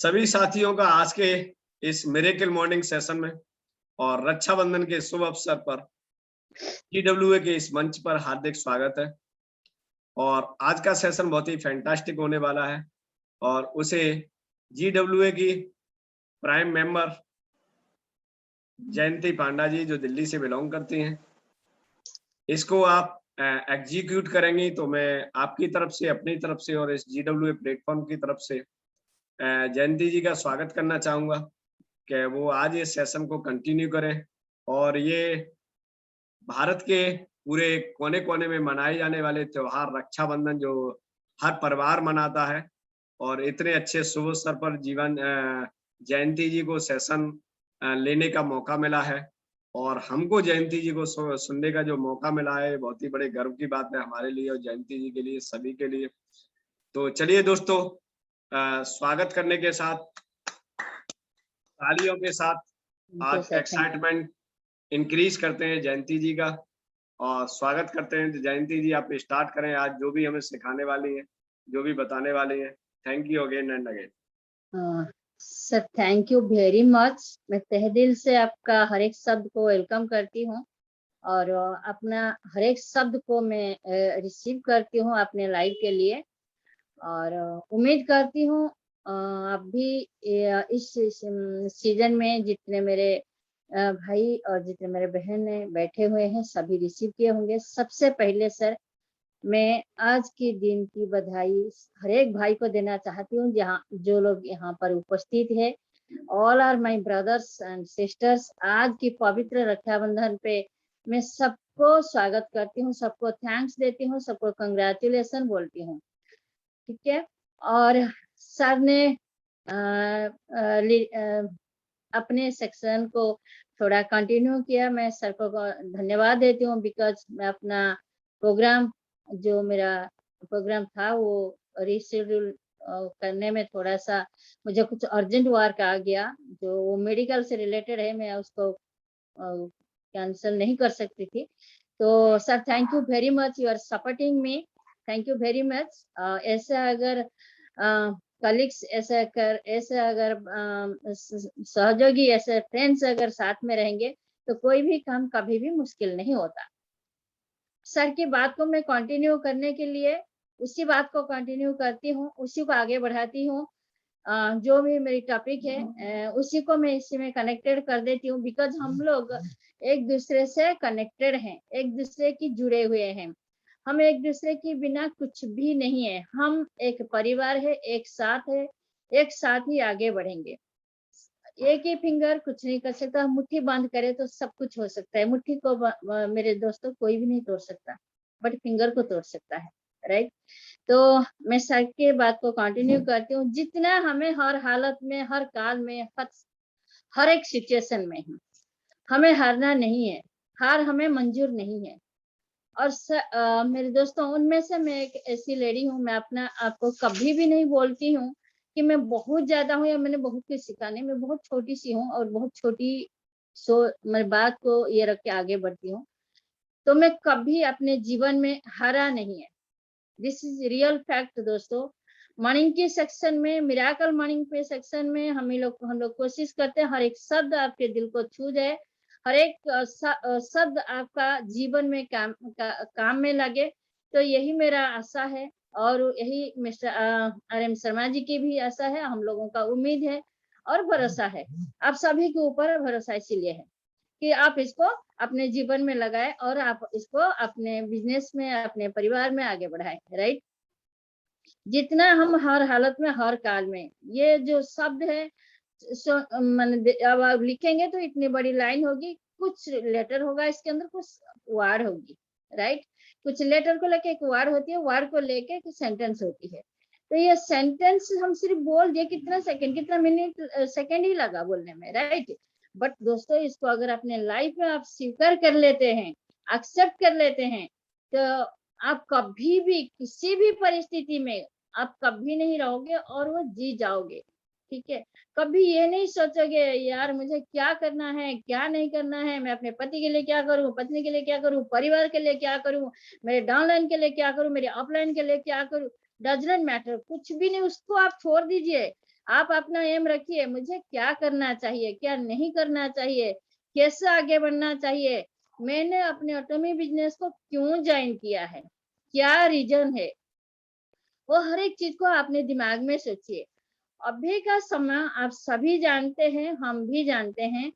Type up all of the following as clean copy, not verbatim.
सभी साथियों का आज के इस मिरेकल मॉर्निंग सेशन में और रक्षाबंधन के शुभ अवसर पर जीडब्ल्यूए के इस मंच पर हार्दिक स्वागत है। और आज का सेशन बहुत ही फैंटास्टिक होने वाला है और उसे जीडब्ल्यूए की प्राइम मेंबर जयंती पांडा जी जो दिल्ली से बिलोंग करती हैं, इसको आप एग्जीक्यूट करेंगी। तो मैं आपकी तरफ से, अपनी तरफ से और इस जीडब्ल्यूए प्लेटफॉर्म की तरफ से जयंती जी का स्वागत करना चाहूंगा कि वो आज इस सेशन को कंटिन्यू करें। और ये भारत के पूरे कोने-कोने में मनाए जाने वाले त्योहार रक्षाबंधन जो हर परिवार मनाता है, और इतने अच्छे शुभ अवसर पर जयंती जी को सेशन लेने का मौका मिला है और हमको जयंती जी को सुनने का जो मौका मिला है, बहुत ही बड़े गर्व की बात है हमारे लिए और जयंती जी के लिए, सभी के लिए। तो चलिए दोस्तों, स्वागत करने के साथ, तालियों के साथ आज एक्साइटमेंट इंक्रीज करते हैं जयंती जी का और स्वागत करते हैं। जयंती जी आप स्टार्ट करें आज जो भी हमें सिखाने वाली हैं, जो भी बताने वाली हैं। Thank you again and again. Sir thank you very much. मैं तहे दिल से आपका हर एक शब्द को वेलकम करती हूँ और अपना हर एक शब्द को मैं रिसीव करती हूँ अपने लाइफ के लिए और उम्मीद करती हूँ आप भी इस सीजन में जितने मेरे भाई और जितने मेरे बहन बैठे हुए हैं सभी रिसीव किए होंगे। सबसे पहले सर मैं आज के दिन की बधाई हर एक भाई को देना चाहती हूँ जहाँ जो लोग यहाँ पर उपस्थित है। All are my brothers and sisters, आज की पवित्र रक्षाबंधन पे मैं सबको स्वागत करती हूँ, सबको थैंक्स देती हूँ, सबको कंग्रेचुलेशन बोलती हूँ। ठीक है। और सर ने अपने सेक्शन को थोड़ा कंटिन्यू किया। मैं सर को धन्यवाद देती हूँ बिकॉज मैं अपना प्रोग्राम जो मेरा प्रोग्राम था वो रीशेड्यूल करने में थोड़ा सा मुझे कुछ अर्जेंट वर्क आ गया जो मेडिकल से रिलेटेड है, मैं उसको कैंसिल नहीं कर सकती थी। तो sir thank you very much, you are supporting me, thank you very much. ऐसा अगर कलीग्स ऐसे अगर सहयोगी ऐसे फ्रेंड्स अगर साथ में रहेंगे तो कोई भी काम कभी भी मुश्किल नहीं होता। सर की बात को मैं कंटिन्यू करने के लिए उसी बात को कंटिन्यू करती हूँ, उसी को आगे बढ़ाती हूँ। जो भी मेरी टॉपिक है उसी को मैं इसी में कनेक्टेड कर देती हूँ बिकॉज हम लोग एक दूसरे से कनेक्टेड हैं, एक दूसरे की जुड़े हुए हैं। हम एक दूसरे के बिना कुछ भी नहीं है, हम एक परिवार है, एक साथ है, एक साथ ही आगे बढ़ेंगे। एक ही फिंगर कुछ नहीं कर सकता, मुट्ठी बांध करे तो सब कुछ हो सकता है। मुट्ठी को मेरे दोस्तों कोई भी नहीं तोड़ सकता, बट फिंगर को तोड़ सकता है, राइट। तो मैं सर के बात को कंटिन्यू करती हूँ। जितना हमें हर हालत में, हर काल में, हर एक सिचुएशन में हमें हारना नहीं है, हार हमें मंजूर नहीं है। और मेरे दोस्तों उनमें से मैं एक ऐसी लेडी हूँ, मैं अपना आपको कभी भी नहीं बोलती हूँ कि मैं बहुत ज्यादा हूँ या मैंने बहुत कुछ सिखाने, मैं बहुत छोटी सी हूँ और बहुत छोटी मैं बात को ये रख के आगे बढ़ती हूँ। तो मैं कभी अपने जीवन में हारा नहीं है, दिस इज रियल फैक्ट दोस्तों। मॉर्निंग के सेक्शन में, मिराकल मॉर्निंग पे सेक्शन में हम लोग कोशिश करते हैं हर एक शब्द आपके दिल को छू जाए, हर एक शब्द आपका जीवन में काम में लगे। तो यही मेरा आशा है और यही मिस्टर RM शर्मा जी की भी आशा है, हम लोगों का उम्मीद है और भरोसा है। आप सभी के ऊपर भरोसा इसलिए है कि आप इसको अपने जीवन में लगाए और आप इसको अपने बिजनेस में, अपने परिवार में आगे बढ़ाए, राइट। जितना हम हर हालत में, हर काल में, ये जो शब्द है अब आप लिखेंगे तो इतनी बड़ी लाइन होगी, कुछ लेटर होगा इसके अंदर, कुछ वर्ड होगी, राइट। कुछ लेटर को लेके एक वर्ड होती है, वर्ड को लेके एक सेंटेंस होती है। तो ये सेंटेंस हम सिर्फ बोल दिए, कितना सेकंड, कितना मिनट, सेकंड ही लगा बोलने में, राइट। बट दोस्तों इसको अगर अपने लाइफ में आप स्वीकार कर लेते हैं, एक्सेप्ट कर लेते हैं, तो आप कभी भी किसी भी परिस्थिति में आप कभी नहीं रहोगे और वो जी जाओगे। ठीक है। कभी ये नहीं सोचोगे यार मुझे क्या करना है, क्या नहीं करना है, मैं अपने पति के लिए क्या करूं, पत्नी के लिए क्या करूं, परिवार के लिए क्या करूं, मेरे डाउनलाइन के लिए क्या करूं, मेरे अपलाइन के लिए क्या करूं, डज नॉट मैटर, कुछ भी नहीं, उसको आप छोड़ दीजिए। आप अपना एम रखिए, मुझे क्या करना चाहिए, क्या नहीं करना चाहिए, कैसे आगे बढ़ना चाहिए, मैंने अपने ऑटोमी बिजनेस को क्यों ज्वाइन किया है, क्या रीजन है, वो हर एक चीज को अपने दिमाग में सोचिए। अभी का समय आप सभी जानते हैं, हम भी जानते हैं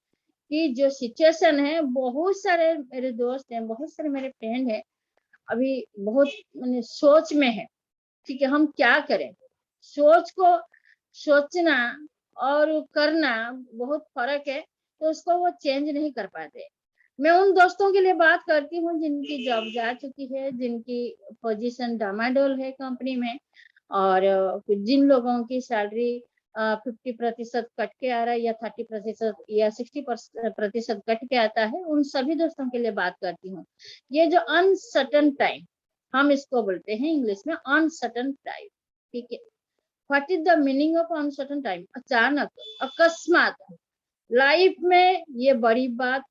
कि जो सिचुएशन है, बहुत सारे मेरे दोस्त हैं, बहुत सारे मेरे फ्रेंड हैं, अभी बहुत माने सोच में है। ठीक है, हम क्या करें? सोच को सोचना और करना बहुत फर्क है, तो उसको वो चेंज नहीं कर पाते। मैं उन दोस्तों के लिए बात करती हूँ जिनकी जॉब जा चुकी है, जिनकी पोजीशन डामाडोल है कंपनी में, और जिन लोगों की सैलरी 50% कट के आ रहा है, या 30% या 60% कट के आता है, उन सभी दोस्तों के लिए बात करती हूँ। ये जो अनसर्टन टाइम, हम इसको बोलते हैं इंग्लिश में अनसर्टन टाइम। ठीक है, what is the meaning of uncertain time? अचानक, अकस्मात लाइफ में ये बड़ी बात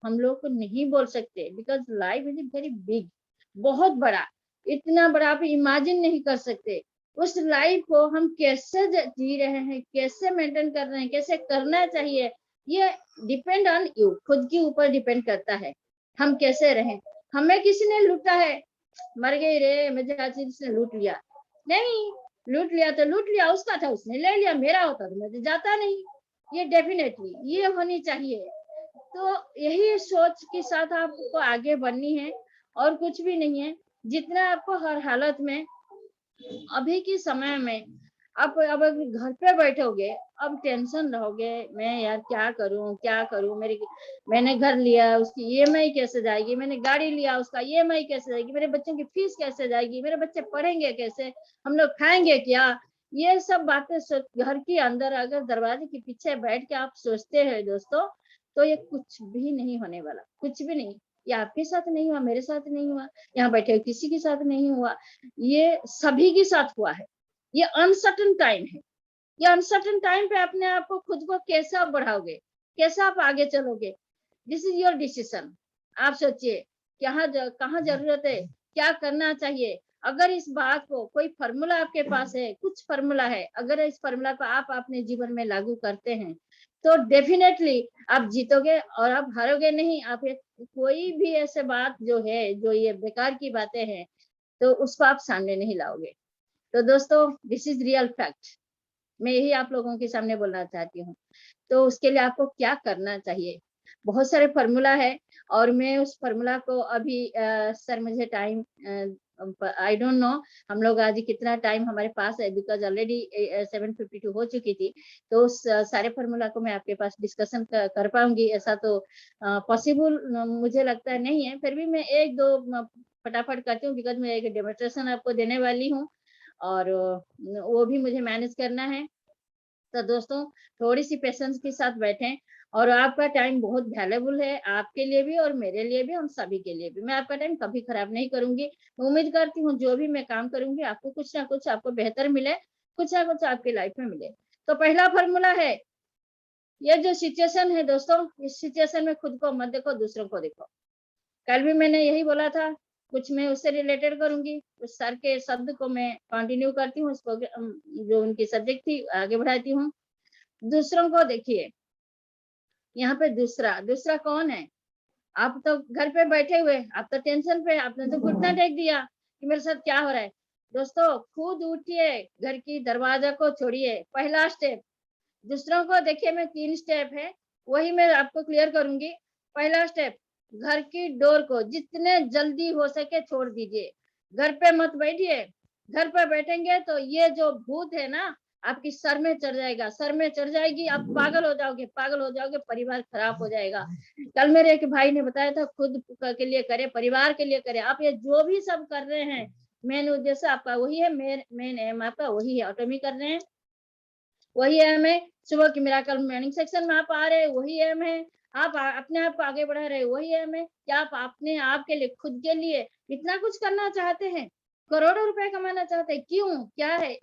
हम लोग को नहीं बोल सकते, because life is very big, बहुत बड़ा, इतना बड़ा आप इमेजिन नहीं कर सकते। उस लाइफ को हम कैसे जी रहे हैं, कैसे मेंटेन कर रहे हैं, कैसे करना चाहिए, ये डिपेंड ऑन यू, खुद के ऊपर डिपेंड करता है हम कैसे रहें। हमें किसी ने लूटा है, मर गई रे, मुझे आज किसी ने लूट लिया, नहीं, लूट लिया तो लूट लिया, उसका था उसने ले लिया, मेरा होता तो मुझे जाता नहीं। ये डेफिनेटली ये होनी चाहिए। तो यही सोच के साथ आपको आगे बढ़नी है, और कुछ भी नहीं है। जितना आपको हर हालत में, अभी के समय में, आप अब घर पे बैठोगे, अब टेंशन रहोगे, मैं यार क्या करूं, क्या करूं, मैंने घर लिया, उसकी ईएमआई कैसे जाएगी, मैंने गाड़ी लिया, उसका ईएमआई कैसे जाएगी, मेरे बच्चों की फीस कैसे जाएगी, मेरे बच्चे पढ़ेंगे कैसे, हम लोग खाएंगे क्या? ये सब बातें घर के अंदर अगर दरवाजे के पीछे बैठ के आप सोचते हैं दोस्तों, तो ये कुछ भी नहीं होने वाला, कुछ भी नहीं। ये आपके साथ नहीं हुआ, मेरे साथ नहीं हुआ, यहाँ बैठे किसी के साथ नहीं हुआ, ये सभी के साथ हुआ है। ये अनसर्टन टाइम है। ये अनसर्टन टाइम पे अपने आप को, खुद को कैसे आप बढ़ाओगे, कैसे आप आगे चलोगे, दिस इज योर डिसीजन। आप सोचिए कहाँ जरूरत है, क्या करना चाहिए। अगर इस बात को, कोई फॉर्मूला आपके पास है, कुछ फॉर्मूला है, अगर इस फॉर्मूला को आप अपने जीवन में लागू करते हैं, तो डेफिनेटली आप जीतोगे और आप हारोगे नहीं। आप कोई भी ऐसे बात जो है, जो ये बेकार की बातें हैं, तो उसको आप सामने नहीं लाओगे। तो दोस्तों, दिस इज रियल फैक्ट, मैं यही आप लोगों के सामने बोलना चाहती हूँ। तो उसके लिए आपको क्या करना चाहिए, बहुत सारे फॉर्मूला है, और मैं उस फॉर्मूला को अभी सर मुझे टाइम, आई डोंट नो हम लोग आज कितना टाइम हमारे पास है, बिकॉज ऑलरेडी 7:52 हो चुकी थी। तो उस सारे फॉर्मूला को मैं आपके पास डिस्कशन कर पाऊंगी, ऐसा तो पॉसिबल मुझे लगता है नहीं है, फिर भी मैं एक दो फटाफट करती हूँ, बिकॉज मैं एक डेमोन्स्ट्रेशन आपको देने वाली हूँ, और वो भी मुझे मैनेज करना है। तो दोस्तों, थोड़ी सी पेशेंस के साथ बैठें, और आपका टाइम बहुत वैल्यूएबल है, आपके लिए भी और मेरे लिए भी, हम सभी के लिए भी। मैं आपका टाइम कभी खराब नहीं करूंगी। मैं उम्मीद करती हूँ जो भी मैं काम करूंगी, आपको कुछ ना कुछ आपको बेहतर मिले, कुछ ना कुछ आपकी लाइफ में मिले। तो पहला फॉर्मूला है, ये जो सिचुएशन है दोस्तों, इस सिचुएशन में खुद को मत देखो, दूसरों को देखो। कल भी मैंने यही बोला था, कुछ मैं उससे रिलेटेड करूंगी, उस सर के शब्द को मैं कंटिन्यू करती हूँ, उसको जो उनकी सब्जेक्ट थी आगे बढ़ाती हूँ। दूसरों को देखिए, यहाँ पे दूसरा दूसरा कौन है? आप तो घर पे बैठे हुए, आप तो टेंशन पे, आपने तो घुटना टेक दिया कि मेरे साथ क्या हो रहा है। दोस्तों, खुद उठिए, घर की दरवाजा को छोड़िए, पहला स्टेप। दूसरों को देखिए, मैं 3 स्टेप है, वही मैं आपको क्लियर करूंगी। पहला स्टेप, घर की डोर को जितने जल्दी हो सके छोड़ दीजिए, घर पे मत बैठिए। घर पे बैठेंगे तो ये जो भूत है ना, आपकी सर में चढ़ जाएगा, सर में चढ़ जाएगी, आप पागल हो जाओगे, पागल हो जाओगे, परिवार खराब हो जाएगा। कल मेरे एक भाई ने बताया था, खुद के लिए करे, परिवार के लिए करे। आप ये जो भी सब कर रहे हैं, मेन उद्देश्य आपका वही है, मेन एम आपका वही है, ऑटोमी कर रहे हैं, वही एम है। सुबह की मिराकल मॉर्निंग सेक्शन में आप आ रहे हैं, वही एम है। आप अपने आप को आगे बढ़ा रहे हैं, वही एम है। क्या आप अपने आप के लिए, खुद के लिए इतना कुछ करना चाहते हैं, करोड़ों रुपए कमाना चाहते हैं? क्यों, क्या है?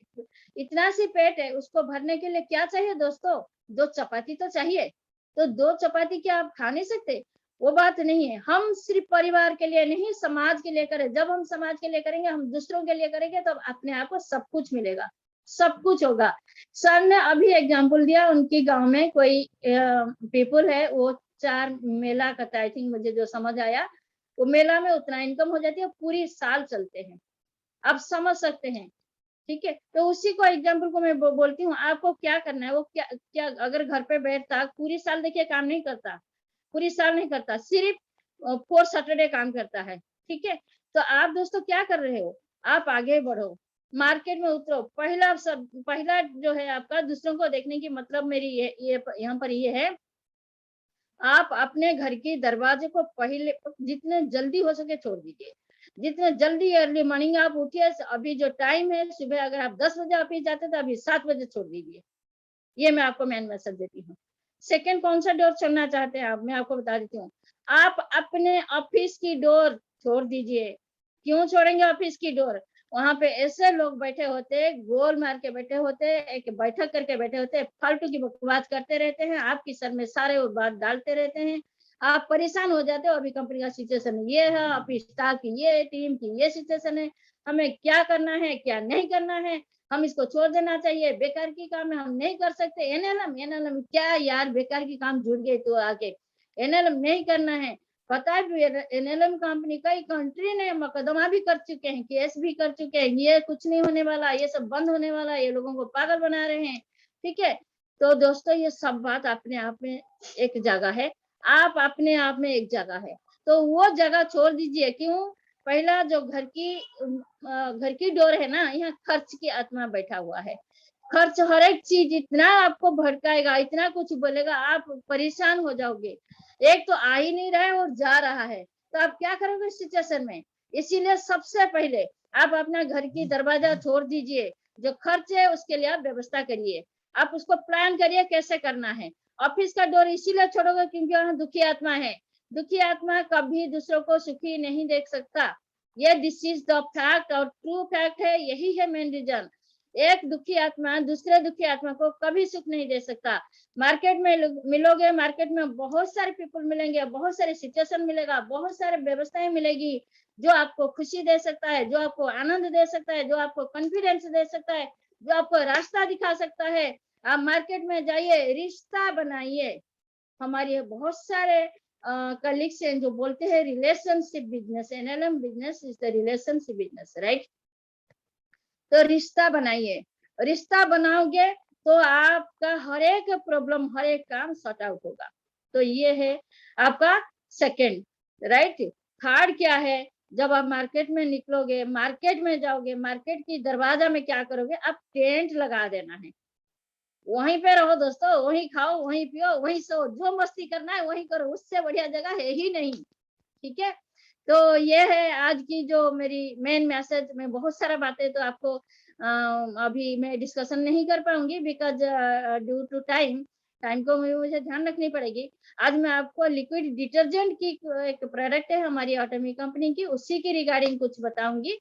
इतना सी पेट है, उसको भरने के लिए क्या चाहिए दोस्तों? 2 चपाती तो चाहिए। तो 2 चपाती क्या आप खा नहीं सकते? वो बात नहीं है। हम सिर्फ परिवार के लिए नहीं, समाज के लिए करें। जब हम समाज के लिए करेंगे, हम दूसरों के लिए करेंगे, तो अपने आप को सब कुछ मिलेगा। सब कुछ होगा। सर ने अभी एग्जांपल दिया, उनकी गांव में कोई पीपल है, वो 4 मेला करता है, आई थिंक, मुझे जो समझ आया, वो मेला में उतना इनकम हो जाती है, पूरी साल चलते हैं। आप समझ सकते हैं, ठीक है। तो उसी को एग्जाम्पल को मैं बोलती हूँ, आपको क्या करना है, वो क्या क्या अगर घर पे बैठता पूरी साल, देखिए काम नहीं करता, पूरी साल नहीं करता, सिर्फ 4 सैटरडे काम करता है, ठीक है। तो आप दोस्तों क्या कर रहे हो, आप आगे बढ़ो, मार्केट में उतरो। पहला जो है आपका दूसरों को देखने की मतलब मेरी ये यहाँ पर ये है, आप अपने घर की दरवाजे को पहले जितने जल्दी हो सके छोड़ दीजिए, जितने जल्दी अर्ली मॉर्निंग आप उठिए। अभी जो टाइम है सुबह, अगर आप 10 बजे ऑफिस जाते तो अभी 7 बजे छोड़ दीजिए। ये मैं आपको मेन मैसेज देती हूँ। सेकंड कौन सा डोर छोड़ना चाहते हैं आप, मैं आपको बता देती हूँ। आप अपने ऑफिस की डोर छोड़ दीजिए। क्यों छोड़ेंगे ऑफिस की डोर? वहां पे ऐसे लोग बैठे होते, गोल मार के बैठे होते, एक बैठक करके बैठे होते, फालतू की बकवास करते रहते हैं, आपकी सर में सारे बात डालते रहते हैं। आप परेशान हो जाते हो, अभी कंपनी का सिचुएशन ये है, ऑफिस स्टाफ की ये, टीम की ये सिचुएशन है, हमें क्या करना है क्या नहीं करना है, हम इसको छोड़ देना चाहिए, बेकार की काम है, हम नहीं कर सकते। एनएलएम क्या यार, बेकार की काम जुड़ गए तो आके एनएलएम नहीं करना है। पता है एनएलएम कंपनी कई कंट्री ने मुकदमा भी कर चुके हैं, केस भी कर चुके हैं, ये कुछ नहीं होने वाला, ये सब बंद होने वाला, ये लोगों को पागल बना रहे हैं, ठीक है। तो दोस्तों ये सब बात अपने आप में एक जगह है, आप अपने आप में एक जगह है, तो वो जगह छोड़ दीजिए। क्यों? पहला जो घर की डोर है ना, यहाँ खर्च की आत्मा बैठा हुआ है। खर्च हर एक चीज इतना आपको भड़काएगा, इतना कुछ बोलेगा, आप परेशान हो जाओगे। एक तो आ ही नहीं रहा है और जा रहा है, तो आप क्या करोगे इस सिचुएशन में? इसीलिए सबसे पहले आप अपना घर की दरवाजा छोड़ दीजिए। जो खर्च है उसके लिए आप व्यवस्था करिए, आप उसको प्लान करिए कैसे करना है। ऑफिस का डोर इसीलिए छोड़ोगे क्योंकि वहां दुखी आत्मा है। दुखी आत्मा कभी दूसरों को सुखी नहीं देख सकता। ये दिस इज द फैक्ट और ट्रू फैक्ट है, यही है मेन रीजन। एक दुखी आत्मा दूसरे दुखी आत्मा को कभी सुख नहीं दे सकता। मार्केट में मिलोगे, मार्केट में बहुत सारे पीपल मिलेंगे, बहुत सारे सिचुएशन मिलेगा, बहुत सारे व्यवस्थाएं मिलेगी जो आपको खुशी दे सकता है, जो आपको आनंद दे सकता है, जो आपको कॉन्फिडेंस दे सकता है, जो आपको रास्ता दिखा सकता है। आप मार्केट में जाइए, रिश्ता बनाइए। हमारे बहुत सारे कलीग्स हैं जो बोलते हैं relationship business, NLM business is the relationship business, right. तो रिश्ता बनाइए, रिश्ता बनाओगे तो आपका हर एक प्रॉब्लम, हर एक काम सॉर्ट आउट होगा। तो ये है आपका सेकंड, राइट। थर्ड क्या है? जब आप मार्केट में निकलोगे, मार्केट में जाओगे, मार्केट की दरवाजा में क्या करोगे? आप टेंट लगा देना है, वहीं पे रहो दोस्तों, वहीं खाओ, वहीं पियो, वहीं सो, जो मस्ती करना है वहीं करो, उससे बढ़िया जगह है ही नहीं, ठीक है। तो ये है आज की जो मेरी मेन मैसेज। मैं बहुत सारा बातें तो आपको अभी मैं डिस्कशन नहीं कर पाऊंगी because due to time, time को मुझे ध्यान रखनी पड़ेगी। आज मैं आपको लिक्विड डिटर्जेंट की एक प्रोडक्ट है हमारी ऑटोमी कंपनी की, उसी की रिगार्डिंग कुछ बताऊंगी।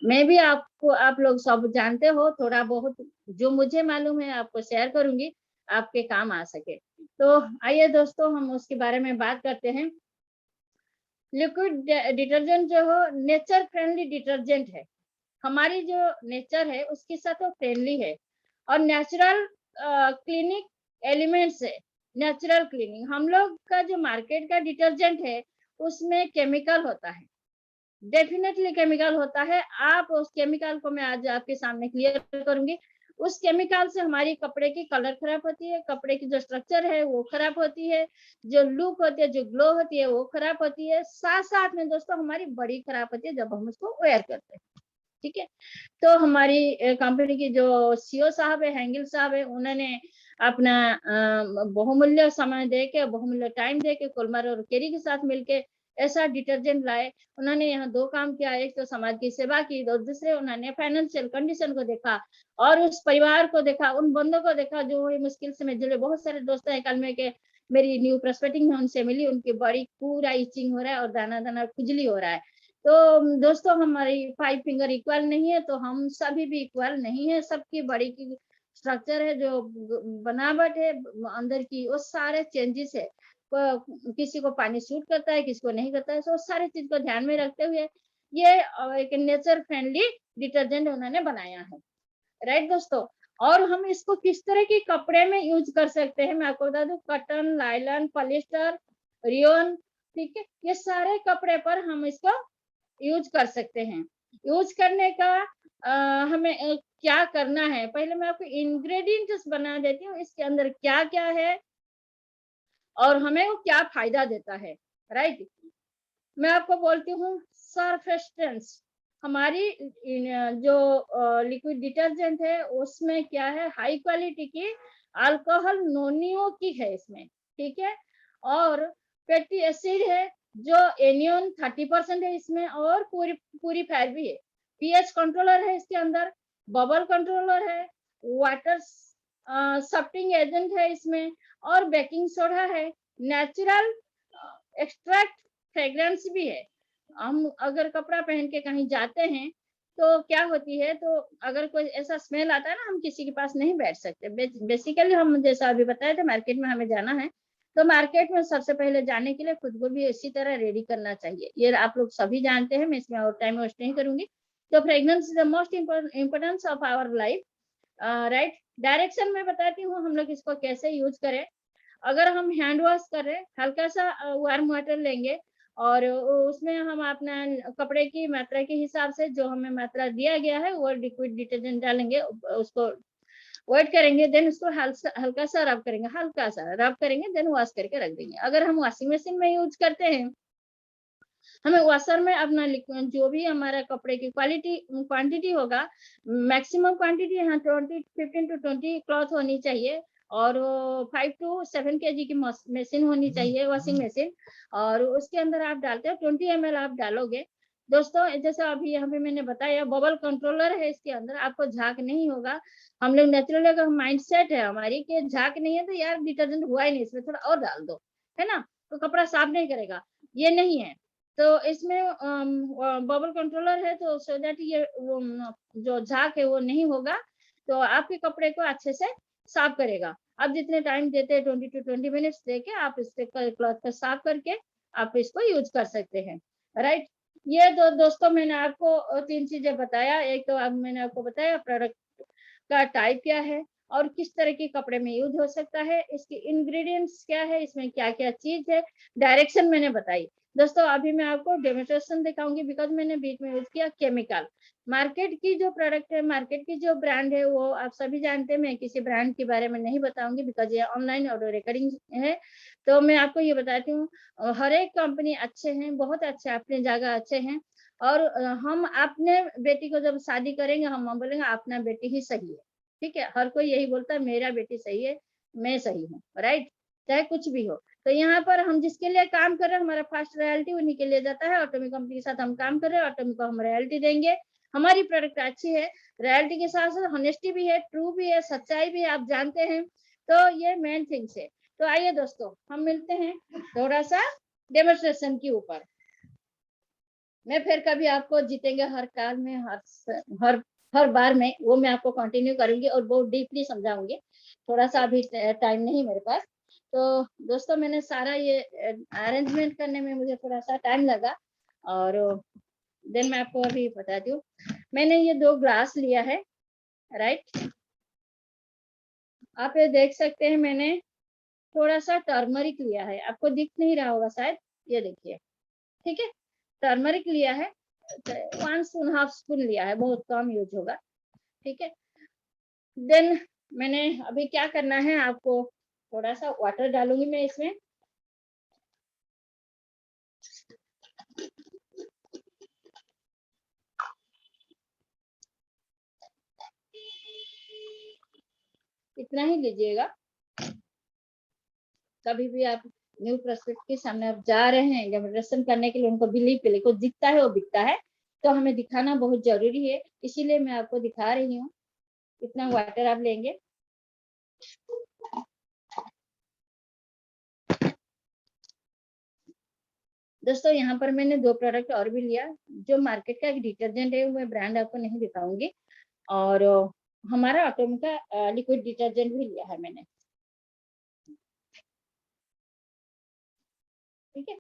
मैं भी आपको, आप लोग सब जानते हो, थोड़ा बहुत जो मुझे मालूम है आपको शेयर करूंगी, आपके काम आ सके। तो आइए दोस्तों हम उसके बारे में बात करते हैं। लिक्विड डिटर्जेंट जो हो नेचर फ्रेंडली डिटर्जेंट है। हमारी जो नेचर है उसके साथ वो फ्रेंडली है और नेचुरल क्लीनिक एलिमेंट्स है। नेचुरल क्लीनिंग, हम लोग का जो मार्केट का डिटर्जेंट है उसमें केमिकल होता है, डेफिनेटली केमिकल होता है। आप उस केमिकल को मैं आज आपके सामने क्लियर करूंगी। उस केमिकल से हमारी कपड़े की कलर खराब होती है, कपड़े की जो स्ट्रक्चर है वो खराब होती है, जो लुक होती है, जो ग्लो होती है वो खराब होती है, साथ साथ में दोस्तों हमारी बॉडी खराब होती है जब हम उसको वेयर करते हैं, ठीक है। तो हमारी कंपनी की जो सीईओ साहब है, हैंगिल साहब है, उन्होंने अपना बहुमूल्य समय दे के, बहुमूल्य टाइम दे के कोलमर और केरी के साथ मिलके ऐसा डिटर्जेंट लाए। उन्होंने यहाँ 2 काम किया, एक तो समाज की सेवा की और दूसरे उन्होंने फाइनेंशियल कंडीशन को देखा और उस परिवार को देखा, उन बंदों को देखा जो मुश्किल से में जुड़े। बहुत सारे दोस्त हैं कल में के मेरी न्यू प्रोस्पेक्टिंग में उनसे मिली, उनकी बॉडी पूरा इचिंग हो रहा है और दाना दाना खुजली हो रहा है। तो दोस्तों हमारी 5 फिंगर इक्वल नहीं है, तो हम सभी भी इक्वल नहीं है। सबकी बॉडी की स्ट्रक्चर है, जो बनावट है अंदर की, वो सारे चेंजेस है। किसी को पानी सूट करता है, किसी को नहीं करता है। तो सारी चीज को ध्यान में रखते हुए ये एक नेचर फ्रेंडली डिटर्जेंट उन्होंने बनाया है। राइट दोस्तों। और हम इसको किस तरह के कपड़े में यूज कर सकते हैं मैं आपको बता दूं, कॉटन, नायलॉन, पॉलिस्टर, रियोन, ठीक है, ये सारे कपड़े पर हम इसको यूज कर सकते हैं। यूज करने का हमें क्या करना है, पहले मैं आपको इंग्रेडिएंट्स बना देती हूँ, इसके अंदर क्या क्या है और हमें वो क्या फायदा देता है। राइट, मैं आपको बोलती हूँ सरफेक्टेंट्स, हमारी जो लिक्विड डिटर्जेंट है उसमें क्या है, हाई क्वालिटी की अल्कोहल नोनियो की है इसमें, ठीक है। और फैटी एसिड है जो एनियन 30% है इसमें, और प्यूरीफायर भी है, पीएच कंट्रोलर है इसके अंदर, बबल कंट्रोलर है, वाटर सॉफ्टिंग एजेंट है इसमें, और बेकिंग सोडा है, नेचुरल एक्सट्रैक्ट फ्रेग्रेंस भी है। हम अगर कपड़ा पहन के कहीं जाते हैं तो क्या होती है, तो अगर कोई ऐसा स्मेल आता है ना, हम किसी के पास नहीं बैठ सकते। बेसिकली हम जैसा अभी बताए थे, मार्केट में हमें जाना है तो मार्केट में सबसे पहले जाने के लिए खुद को भी इसी तरह रेडी करना चाहिए, ये आप लोग सभी जानते हैं, मैं इसमें और टाइम वेस्ट नहीं करूंगी। तो fragrance is the most importance of our life. Right, direction में बताती हूँ हम लोग इसको कैसे यूज करें। अगर हम हैंड वॉश कर रहे हैं, हल्का सा वार्म वाटर लेंगे और उसमें हम अपना कपड़े की मात्रा के हिसाब से जो हमें मात्रा दिया गया है वो लिक्विड डिटर्जेंट डालेंगे, उसको वेट करेंगे, देन उसको हल्का सा रब करेंगे, हल्का सा रब करेंगे, देन वॉश करके रख देंगे। अगर हम वॉशिंग मशीन में यूज करते हैं, हमें वॉशर में अपना जो भी हमारा कपड़े की क्वांटिटी होगा, मैक्सिमम क्वांटिटी यहाँ 15 to 20 क्लॉथ होनी चाहिए, और 5 to 7 kg की मशीन होनी चाहिए, वॉशिंग मशीन। और उसके अंदर आप डालते हो 20 ml आप डालोगे दोस्तों। जैसे अभी यहाँ पे मैंने बताया बबल कंट्रोलर है इसके अंदर, आपको झाग नहीं होगा। हम लोग नेचुरल अगर माइंड सेट है हमारी कि झाग नहीं है तो यार डिटर्जेंट हुआ ही नहीं, इसमें थोड़ा और डाल दो, है ना, तो कपड़ा साफ नहीं करेगा, ये नहीं है। तो इसमें बबल कंट्रोलर है, तो सो दैट ये जो झाग है वो नहीं होगा, तो आपके कपड़े को अच्छे से साफ करेगा। आप जितने टाइम देते हैं 20 to 20 मिनट्स देके आप इसके क्लॉथ को साफ करके आप इसको यूज कर सकते हैं। राइट, ये दोस्तों मैंने आपको 3 चीजें बताया। एक तो अब मैंने आपको बताया प्रोडक्ट का टाइप क्या है और किस तरह के कपड़े में यूज हो सकता है, इसके इंग्रेडिएंट्स क्या है, इसमें क्या क्या चीज है, डायरेक्शन मैंने बताई दोस्तों। अभी मैं आपको डेमोन्स्ट्रेशन दिखाऊंगी, बिकॉज मैंने बीच में यूज किया केमिकल। मार्केट की जो प्रोडक्ट है, मार्केट की जो ब्रांड है वो आप सभी जानते हैं, मैं किसी ब्रांड के बारे में नहीं बताऊंगी बिकॉज ये ऑनलाइन और रिकॉर्डिंग है। तो मैं आपको ये बताती हूँ, हर एक कंपनी अच्छे हैं, बहुत अच्छे अपनी जगह अच्छे हैं। और हम अपने बेटी को जब शादी करेंगे हम बोलेंगे अपना बेटी ही सही है, ठीक है। हर कोई यही बोलता है मेरा बेटी सही है, मैं सही हूँ, राइट, चाहे कुछ भी हो। तो यहाँ पर हम जिसके लिए काम कर रहे हैं, हमारा फर्स्ट रॉयल्टी उन्हीं के लिए जाता है। ऑटोमी कंपनी के साथ हम काम कर रहे हैं, ऑटोमी को हम रॉयल्टी देंगे। हमारी प्रोडक्ट अच्छी है, रॉयल्टी के साथ साथ ऑनेस्टी भी है, ट्रू भी है, सच्चाई भी है, आप जानते हैं। तो ये मेन थिंग्स है। तो आइए दोस्तों हम मिलते हैं थोड़ा सा डेमोन्स्ट्रेशन के ऊपर। मैं फिर कभी आपको जीतेंगे हर काल में, हर हर बार में वो मैं आपको कंटिन्यू करूंगी और बहुत डीपली समझाऊंगी। थोड़ा सा अभी टाइम नहीं मेरे पास। तो दोस्तों मैंने सारा ये अरेंजमेंट करने में मुझे थोड़ा सा टाइम लगा, और देन मैं आपको अभी बताती हूँ। मैंने ये 2 ग्लास लिया है, राइट, आप ये देख सकते हैं। मैंने थोड़ा सा टर्मरिक लिया है, आपको दिख नहीं रहा होगा शायद, ये देखिए, ठीक है। टर्मरिक लिया है, 1.5 स्पून लिया है, बहुत कम यूज होगा, ठीक है। देन मैंने अभी क्या करना है, आपको थोड़ा सा वाटर डालूंगी मैं इसमें। इतना ही लीजिएगा। कभी भी आप न्यू प्रोस्पेक्ट के सामने आप जा रहे हैं डेमोन्स्ट्रेशन करने के लिए, उनको बिलीव के लिए, कुछ दिखता है वो बिकता है, तो हमें दिखाना बहुत जरूरी है, इसीलिए मैं आपको दिखा रही हूँ। इतना वाटर आप लेंगे। दोस्तों यहाँ पर मैंने 2 प्रोडक्ट और भी लिया, जो मार्केट का एक डिटर्जेंट है, मैं ब्रांड आपको नहीं दिखाऊंगी, और हमारा ऑटोमी का लिक्विड डिटर्जेंट भी लिया है मैंने, ठीक है।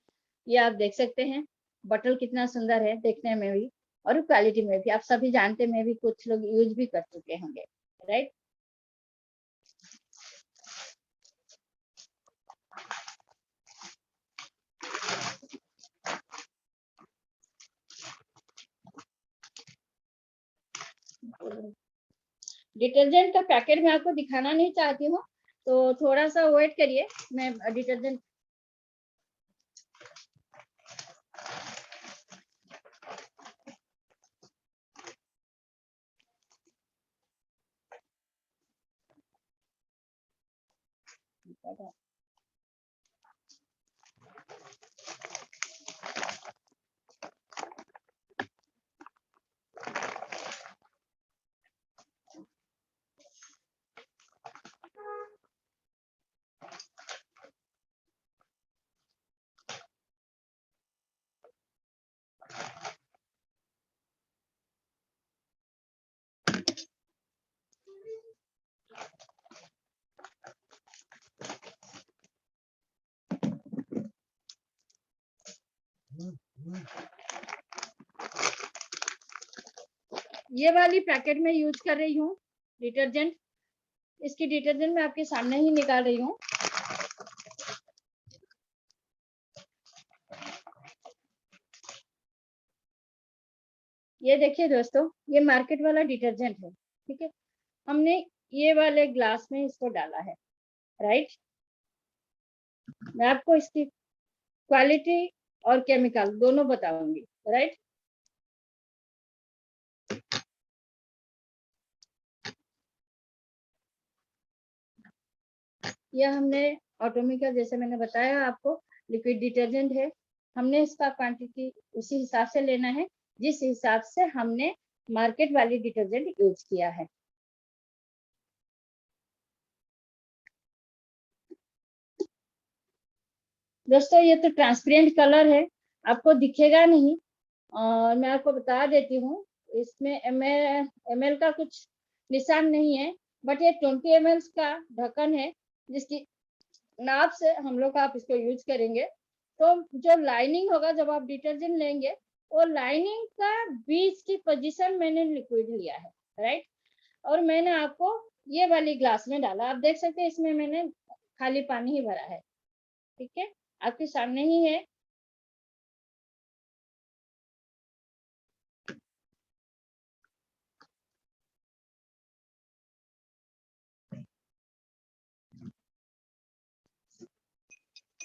ये आप देख सकते हैं, बटल कितना सुंदर है देखने में भी, और क्वालिटी में भी आप सभी जानते, में भी कुछ लोग यूज भी कर चुके होंगे, राइट। डिटर्जेंट का पैकेट मैं आपको दिखाना नहीं चाहती हूँ, तो थोड़ा सा वेट करिए, मैं डिटर्जेंट ये वाली पैकेट में यूज कर रही हूँ डिटर्जेंट। इसकी डिटर्जेंट मैं आपके सामने ही निकाल रही हूँ। ये देखिए दोस्तों, ये मार्केट वाला डिटर्जेंट है, ठीक है। हमने ये वाले ग्लास में इसको डाला है, राइट। मैं आपको इसकी क्वालिटी और केमिकल दोनों बताऊंगी, राइट। यह हमने ऑटोमी का, जैसे मैंने बताया आपको, लिक्विड डिटर्जेंट है। हमने इसका क्वांटिटी उसी हिसाब से लेना है जिस हिसाब से हमने मार्केट वाली डिटर्जेंट यूज किया है। दोस्तों ये तो ट्रांसपेरेंट कलर है, आपको दिखेगा नहीं, और मैं आपको बता देती हूँ, इसमें ml का कुछ निशान नहीं है, बट ये 20 ml का ढक्कन है, जिसकी नाप से हम लोग आप इसको यूज करेंगे तो जो लाइनिंग होगा जब आप डिटर्जेंट लेंगे, वो लाइनिंग का बीच की पोजीशन मैंने लिक्विड लिया है, राइट। और मैंने आपको ये वाली ग्लास में डाला, आप देख सकते हैं इसमें मैंने खाली पानी ही भरा है, ठीक है, आपके सामने ही है।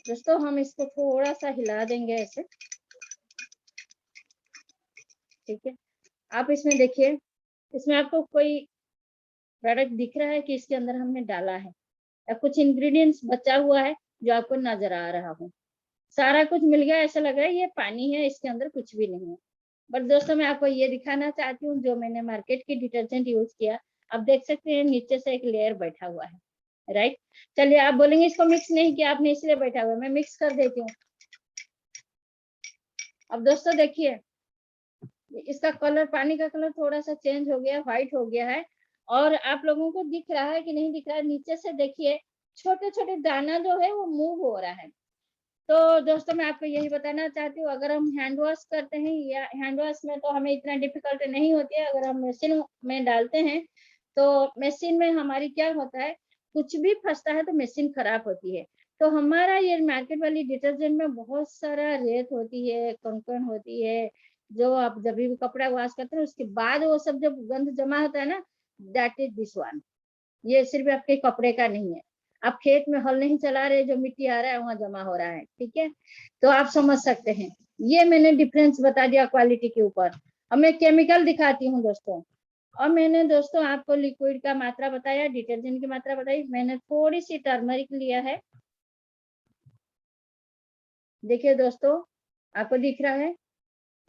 दोस्तों हम इसको थोड़ा सा हिला देंगे ऐसे, ठीक है। आप इसमें देखिए, इसमें आपको कोई प्रोडक्ट दिख रहा है कि इसके अंदर हमने डाला है, या कुछ इंग्रेडिएंट्स बचा हुआ है जो आपको नजर आ रहा हो? सारा कुछ मिल गया, ऐसा लग रहा है ये पानी है, इसके अंदर कुछ भी नहीं है। बट दोस्तों मैं आपको ये दिखाना चाहती हूँ, जो मैंने मार्केट की डिटर्जेंट यूज किया, आप देख सकते हैं नीचे से एक लेयर बैठा हुआ है, राइट। चलिए, आप बोलेंगे इसको मिक्स नहीं किया आपने इसलिए बैठा हुआ है, मैं मिक्स कर देती हूँ। अब दोस्तों देखिए, इसका कलर, पानी का कलर थोड़ा सा चेंज हो गया, व्हाइट हो गया है। और आप लोगों को दिख रहा है कि नहीं दिख रहा है, नीचे से देखिए छोटे छोटे दाना जो है वो मूव हो रहा है। तो दोस्तों मैं आपको यही बताना चाहती हूँ, अगर हम हैंड वॉश करते हैं, या हैंड वॉश में तो हमें इतना डिफिकल्ट नहीं होती है, अगर हम मशीन में डालते हैं तो मशीन में हमारी क्या होता है, कुछ भी फंसता है तो मशीन खराब होती है। तो हमारा ये मार्केट वाली डिटर्जेंट में बहुत सारा रेत होती है, कंकड़ होती है, जो आप जब भी कपड़ा वॉश करते हैं उसके बाद वो सब जब गंद जमा होता है ना, दैट इज दिस वन। ये सिर्फ आपके कपड़े का नहीं है, आप खेत में हल नहीं चला रहे, जो मिट्टी आ रहा है वहां जमा हो रहा है, ठीक है। तो आप समझ सकते हैं, ये मैंने डिफरेंस बता दिया क्वालिटी के ऊपर। अब मैं केमिकल दिखाती हूँ दोस्तों। और मैंने दोस्तों आपको लिक्विड का मात्रा बताया, डिटर्जेंट की मात्रा बताई, मैंने थोड़ी सी टर्मरिक लिया है, देखिए दोस्तों, आपको दिख रहा है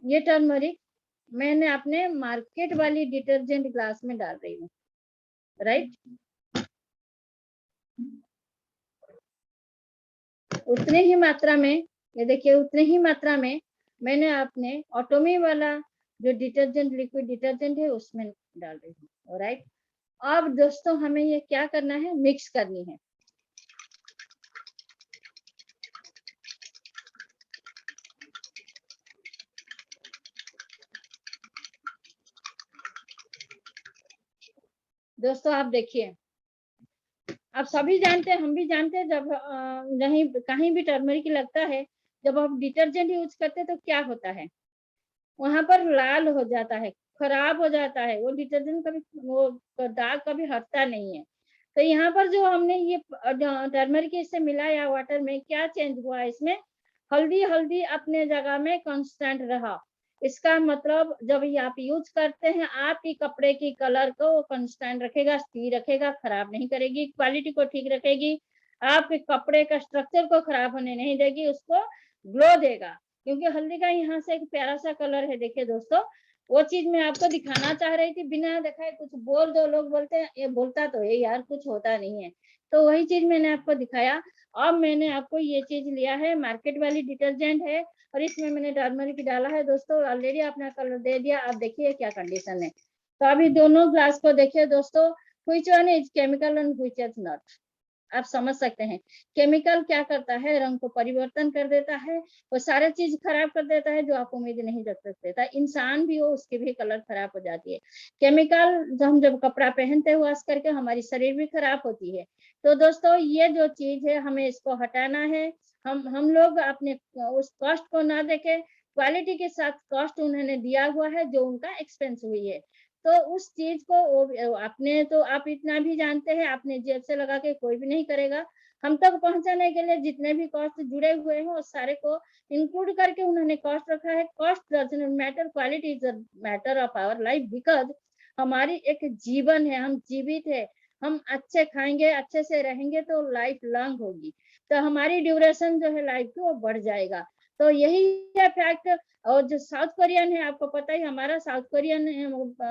ये टर्मरिक मैंने अपने मार्केट वाली डिटर्जेंट ग्लास में डाल रही हूँ, राइट। उतने ही मात्रा में, ये देखिए उतने ही मात्रा में मैंने अपने ऑटोमी वाला जो डिटर्जेंट, लिक्विड डिटर्जेंट है उसमें डाल रही हूँ, राइट। अब दोस्तों हमें ये क्या करना है, मिक्स करनी है। दोस्तों आप देखिए, आप सभी जानते हैं, हम भी जानते हैं, जब कहीं कहीं भी टर्मरिक लगता है, जब आप डिटर्जेंट यूज करते हैं तो क्या होता है, वहां पर लाल हो जाता है, खराब हो जाता है, वो डिटर्जेंट कभी, वो दाग कभी हटता नहीं है। तो यहाँ पर जो हमने ये टर्मरिक इससे मिलाया वाटर में, क्या चेंज हुआ इसमें, हल्दी हल्दी अपने जगह में कांस्टेंट रहा। इसका मतलब जब ये आप यूज करते हैं, आपकी कपड़े की कलर को वो कांस्टेंट रखेगा, स्थिर रखेगा, खराब नहीं करेगी, क्वालिटी को ठीक रखेगी, आपके कपड़े का स्ट्रक्चर को खराब होने नहीं देगी, उसको ग्लो देगा। क्योंकि हल्दी का यहाँ से एक प्यारा सा कलर है, देखिए दोस्तों, वो चीज मैं आपको दिखाना चाह रही थी, बिना दिखाए कुछ बोल दो, लोग बोलते हैं ये बोलता तो है यार, कुछ होता नहीं है, तो वही चीज मैंने आपको दिखाया। अब मैंने आपको ये चीज लिया है, मार्केट वाली डिटर्जेंट है, और इसमें मैंने टर्मरिक डाला है दोस्तों, ऑलरेडी अपना कलर दे दिया, आप देखिए क्या कंडीशन है। तो अभी दोनों ग्लास को देखिए दोस्तों, which one is chemical and which is not, आप समझ सकते हैं। केमिकल क्या करता है, रंग को परिवर्तन कर देता है, वो सारे चीज खराब कर देता है जो आप उम्मीद नहीं रख सकते था, इंसान भी हो उसकी भी कलर खराब हो जाती है। केमिकल हम जब कपड़ा पहनते हैं वॉश करके, हमारी शरीर भी खराब होती है। तो दोस्तों ये जो चीज है, हमें इसको हटाना है। हम लोग अपने उस कॉस्ट को ना देखे, क्वालिटी के साथ कॉस्ट उन्होंने दिया हुआ है जो उनका एक्सपेंस हुई है, तो उस चीज को अपने, तो आप इतना भी जानते हैं, अपने जेब से लगा के कोई भी नहीं करेगा। हम तक पहुंचाने के लिए जितने भी कॉस्ट जुड़े हुए हैं, उस सारे को इंक्लूड करके उन्होंने कॉस्ट रखा है। Cost doesn't matter, quality is a matter of our life, because हमारी एक जीवन है, हम जीवित है, हम अच्छे खाएंगे, अच्छे से रहेंगे तो लाइफ लॉन्ग होगी, तो हमारी ड्यूरेशन जो है लाइफ की वो बढ़ जाएगा। तो यही है फैक्ट। और जो साउथ कोरियन है, आपको पता ही, हमारा साउथ कोरियन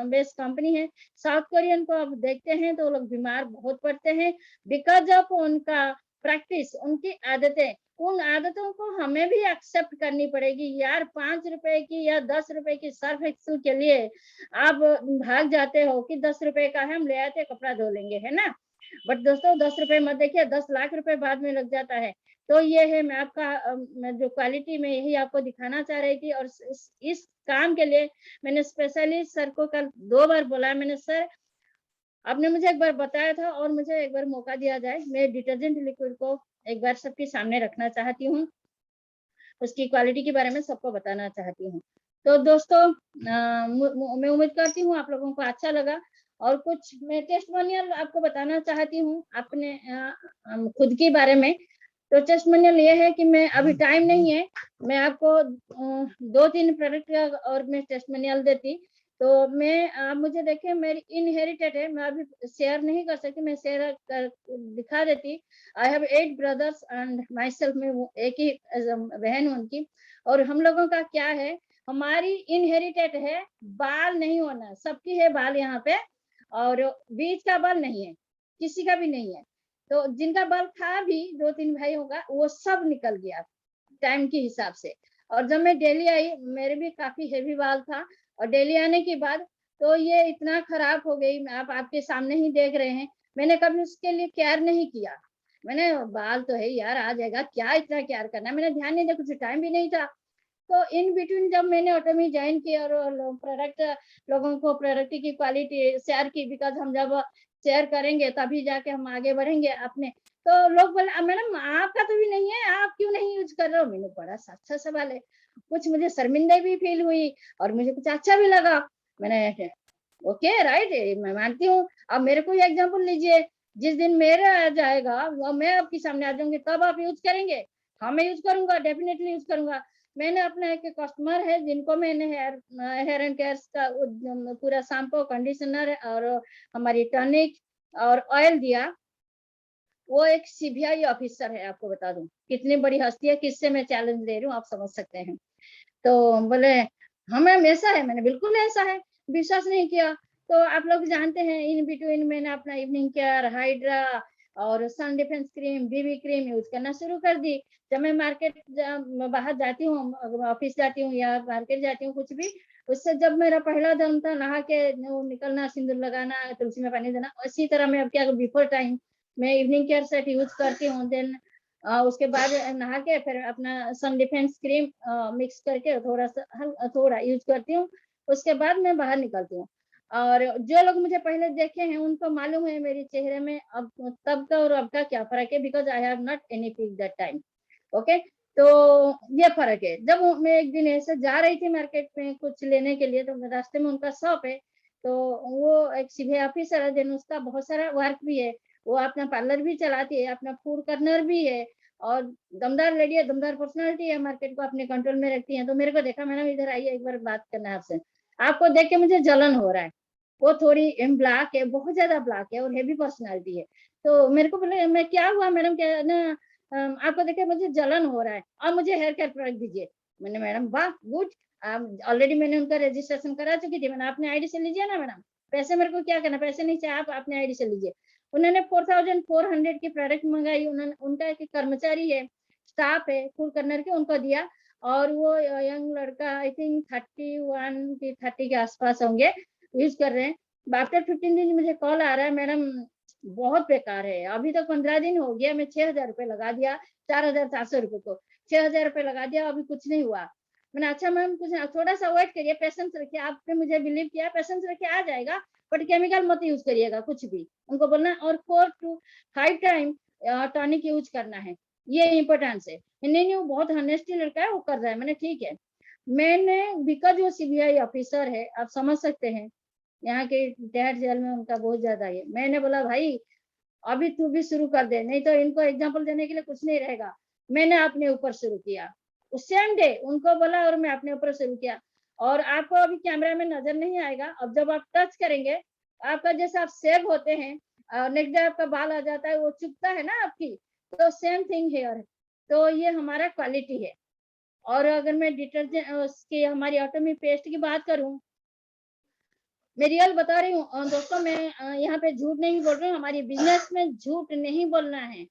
बेस्ड कंपनी है, साउथ कोरियन को आप देखते हैं तो लोग बीमार बहुत पड़ते हैं, बिकॉज ऑफ उनका प्रैक्टिस, उनकी आदतें। उन आदतों को हमें भी एक्सेप्ट करनी पड़ेगी यार। 5 रुपए की या 10 रुपए की सर्फ एक्सेल के लिए आप भाग जाते हो कि 10 रुपए का है, हम ले आते कपड़ा धो लेंगे, है ना। बट दोस्तों 10 रुपए मत देखिए, 10 लाख रुपए बाद में लग जाता है। तो ये है, मैं आपका मैं जो क्वालिटी में यही आपको दिखाना चाह रही थी। और इस काम के लिए मैंने स्पेशली सर को कल 2 बार बोला, मैंने सर आपने मुझे एक बार बताया था और मुझे एक बार मौका दिया जाए, मैं डिटर्जेंट लिक्विड को एक बार सबके सामने रखना चाहती हूँ, उसकी क्वालिटी के बारे में सबको बताना चाहती हूँ। तो दोस्तों मैं उम्मीद करती हूँ आप लोगों को अच्छा लगा। और कुछ मैं टेस्टमोनियल आपको बताना चाहती हूँ अपने खुद के बारे में। तो टेस्टमोनियल ये है कि मैं अभी टाइम नहीं है, मैं आपको 2-3 प्रोडक्ट का और मैं टेस्टमोनियल देती। तो मैं आप मुझे देखिए, मेरी इनहेरिटेड है, मैं अभी शेयर नहीं कर सकती, मैं शेयर कर दिखा देती। I have 8 brothers and my self, में एक ही बहन हूँ उनकी। और हम लोगों का क्या है, हमारी इनहेरिटेड है, बाल नहीं होना, सबकी है बाल यहाँ पे, और बीच का बाल नहीं है, किसी का भी नहीं है। तो जिनका बाल था भी 2-3 भाइयों का, वो सब निकल गया टाइम के हिसाब से। और जब मैं दिल्ली आई, मेरे भी काफी हेवी बाल था, और दिल्ली आने के बाद तो ये इतना खराब हो गई, आप आपके सामने ही देख रहे हैं। मैंने कभी उसके लिए केयर नहीं किया, मैंने बाल तो है यार, आ जाएगा, क्या इतना केयर करना, मैंने ध्यान नहीं दिया, कुछ टाइम भी नहीं था। तो इन बिटवीन जब मैंने ऑटोमी ज्वाइन किया और प्रोडक्ट, लोगों को प्रोडक्ट की क्वालिटी शेयर की, बिकॉज हम जब शेयर करेंगे तभी जाके हम आगे बढ़ेंगे अपने। तो लोग बोले मैडम आपका तो भी नहीं है, आप क्यों नहीं यूज कर रहे हो। मैंने बड़ा अच्छा सवाल है, कुछ मुझे शर्मिंदा भी फील हुई और मुझे कुछ अच्छा भी लगा। मैंने ओके राइट, मैं मानती हूँ। अब मेरे को एग्जाम्पल लीजिए, जिस दिन मेरा आ जाएगा वो मैं आपके सामने आ जाऊंगी, तब आप यूज करेंगे। हाँ मैं यूज करूंगा, डेफिनेटली यूज करूंगा। मैंने अपना एक कस्टमर है जिनको मैंने हेयर एंड केयर का पूरा शैम्पू, कंडीशनर और हमारी टॉनिक और ऑयल दिया। वो एक सीबीआई ऑफिसर है, आपको बता दूं कितनी बड़ी हस्ती है, किससे मैं चैलेंज दे रही हूँ, आप समझ सकते हैं। तो बोले हमें ऐसा है, मैंने बिल्कुल ऐसा है, विश्वास नहीं किया। तो आप लोग जानते हैं, इन बिटवीन मैंने अपना इवनिंग केयर, हाइड्रा और sun defence cream, BB cream use करना शुरू कर दी। जब मैं मार्केट बाहर जाती हूँ, ऑफिस जाती हूँ या मार्केट जाती हूँ, कुछ भी, उससे जब मेरा पहला दिन था, नहा के निकलना, सिंदूर लगाना, तुलसी में पानी देना, उसी तरह मैं अब क्या बिफोर टाइम मैं इवनिंग केयर सेट यूज करती हूँ। देन उसके बाद नहा के फिर अपना सन डिफेंस क्रीम मिक्स करके थोड़ा सा थोड़ा यूज करती हूँ। उसके बाद मैं बाहर निकलती हूँ। और जो लोग मुझे पहले देखे हैं उनको मालूम है मेरे चेहरे में अब तब का और अब का क्या फर्क है, because I have not any pick that time. Okay, तो ये फर्क है। जब मैं एक दिन ऐसे जा रही थी मार्केट में कुछ लेने के लिए, तो रास्ते में उनका शॉप है, तो वो एक सीधे ऑफिसर है, देन उसका बहुत सारा वर्क भी है, वो अपना पार्लर भी चलाती है, अपना फूड कर्नर भी है, और दमदार लेडी है, दमदार पर्सनालिटी है, मार्केट को अपने कंट्रोल में रखती है। तो मेरे को देखा, मैडम इधर आइए एक बार बात करना है आपसे, आपको देख के मुझे जलन हो रहा है। वो थोड़ी ब्लैक है, बहुत ज्यादा ब्लैक है और हेवी पर्सनालिटी है। तो मेरे को बोले, मैं क्या हुआ मैडम, क्या ना आपको देखे मुझे जलन हो रहा है और मुझे हेयर केयर प्रोडक्ट दीजिए। मैंने, मैडम वाह गुड, ऑलरेडी मैंने उनका रजिस्ट्रेशन करा चुकी थी। मैंने, अपने आईडी से लीजिए ना मैडम, पैसे मेरे को क्या करना, पैसे नहीं चाहिए, आप अपने आईडी से लीजिए। उन्होंने 4400 की प्रोडक्ट मंगाई। उन्होंने, उनका एक कर्मचारी है, स्टाफ है फूड कर्नर के, उनको दिया। और वो यंग लड़का आई थिंक 31 की 30 के आसपास होंगे, यूज कर रहे हैं। आफ्टर 15 दिन मुझे कॉल आ रहा है, मैडम बहुत बेकार है, अभी तक 15 दिन हो गया, मैं 6000 रुपये लगा दिया, 4400 रुपये को 6000 रुपये लगा दिया, अभी कुछ नहीं हुआ। मैंने, अच्छा मैम कुछ थोड़ा सा वेट करिए, पेशेंस रखिए, आपने मुझे बिलीव किया, पेशेंस रखिए, आ जाएगा, बट केमिकल मत यूज करिएगा कुछ भी, उनको बोलना। और 4 to 5 टाइम टॉनिक यूज करना है, ये इंपॉर्टेंस है। नहीं नहीं, वो बहुत हनेस्टी लड़का है, वो कर रहा है। मैंने, ठीक है। मैंने, बिकॉज वो सीबीआई ऑफिसर है, आप समझ सकते हैं, यहाँ के तिहाड़ जेल में उनका बहुत ज्यादा है। मैंने बोला, भाई अभी तू भी शुरू कर दे, नहीं तो इनको एग्जाम्पल देने के लिए कुछ नहीं रहेगा। मैंने अपने ऊपर शुरू किया, उस सेम डे उनको बोला और मैं अपने ऊपर शुरू किया। और आपको अभी कैमरा में नजर नहीं आएगा, अब जब आप टच करेंगे, आपका जैसे आप सेव होते हैं, नेक्स्ट डे आपका बाल आ जाता है, वो चुभता है ना आपकी, तो सेम थिंग हेयर है। तो ये हमारा क्वालिटी है। और अगर मैं डिटर्जेंट उसकी, हमारी ऑटोमी पेस्ट की बात करूं, मैं रियल बता रही हूँ दोस्तों, मैं यहाँ पे झूठ नहीं बोल रही हूँ, हमारी बिजनेस में झूठ नहीं बोलना है।